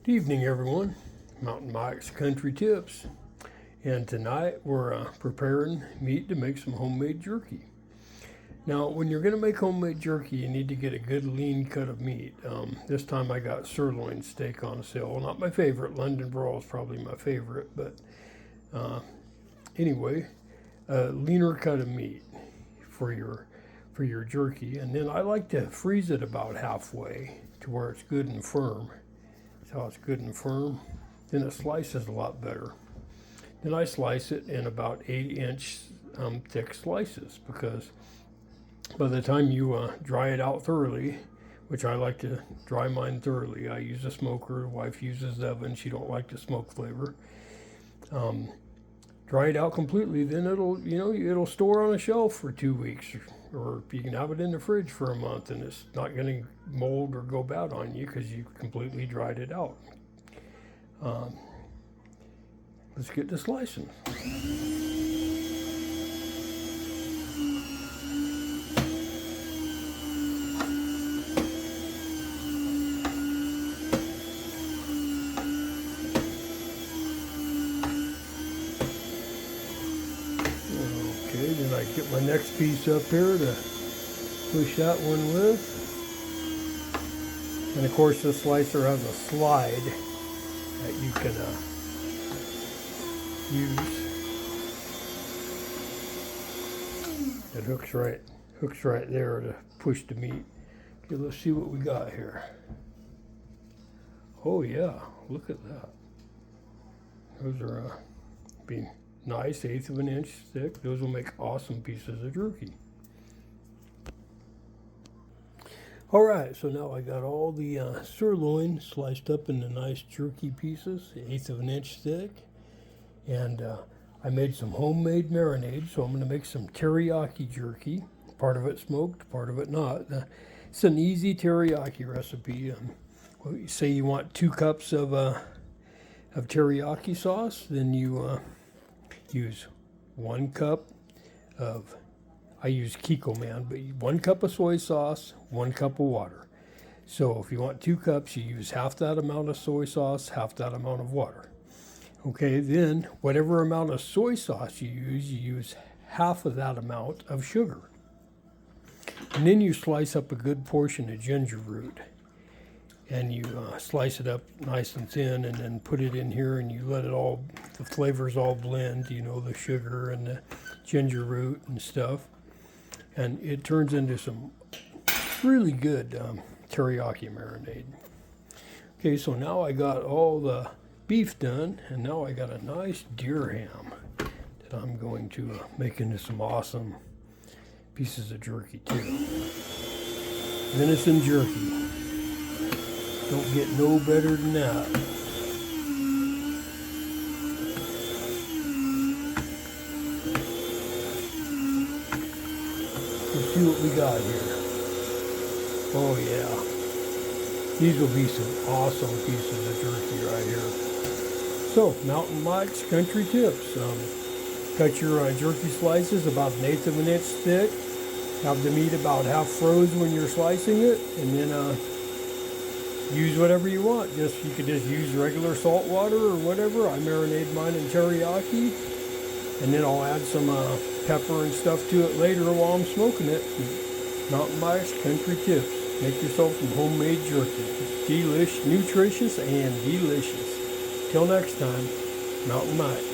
Good evening, everyone. Mountain Mike's Country Tips. And tonight we're preparing meat to make some homemade jerky. Now, when you're going to make homemade jerky, you need to get a good lean cut of meat. This time I got sirloin steak on sale. Well, not my favorite. London broil is probably my favorite. But anyway, a leaner cut of meat for your jerky. And then I like to freeze it about halfway to where it's good and firm. How it's good and firm, then it slices a lot better. Then I slice it in about 8-inch thick slices, because by the time you dry it out thoroughly, which I like to dry mine thoroughly, I use a smoker. The wife uses the oven. She don't like the smoke flavor. Dry it out completely, then it'll store on a shelf for 2 weeks, or you can have it in the fridge for a month, and it's not going to mold or go bad on you because you completely dried it out. Let's get to slicing. Okay, then I get my next piece up here to push that one with. And of course the slicer has a slide that you can use. It hooks right there to push the meat. Okay, let's see what we got here. Oh yeah, look at that. Those are being nice, 1/8 of an inch thick. Those will make awesome pieces of jerky. All right, so now I got all the sirloin sliced up into nice jerky pieces, 1/8 of an inch thick. And I made some homemade marinade, so I'm going to make some teriyaki jerky. Part of it smoked, part of it not. It's an easy teriyaki recipe. Say you want 2 cups of teriyaki sauce, then you use 1 cup of, I use Kiko Man, but 1 cup of soy sauce, 1 cup of water. So if you want 2 cups, you use half that amount of soy sauce, half that amount of water. Okay, then whatever amount of soy sauce you use half of that amount of sugar. And then you slice up a good portion of ginger root. And you slice it up nice and thin, and then put it in here, and you let it all, the flavors all blend, the sugar and the ginger root and stuff. And it turns into some really good teriyaki marinade. Okay, so now I got all the beef done, and now I got a nice deer ham that I'm going to make into some awesome pieces of jerky too. Venison jerky. Don't get no better than that. Let's see what we got here. Oh yeah. These will be some awesome pieces of jerky right here. So, Mountain Mike's Country Tips. Cut your jerky slices about 1/8 of an inch thick. Have the meat about half froze when you're slicing it, and then use whatever you want. You could just use regular salt water or whatever. I marinate mine in teriyaki, and then I'll add some pepper and stuff to it later while I'm smoking it. Mountain Mike's Country Tips. Make yourself some homemade jerky. It's nutritious and delicious. Till next time, Mountain Mike.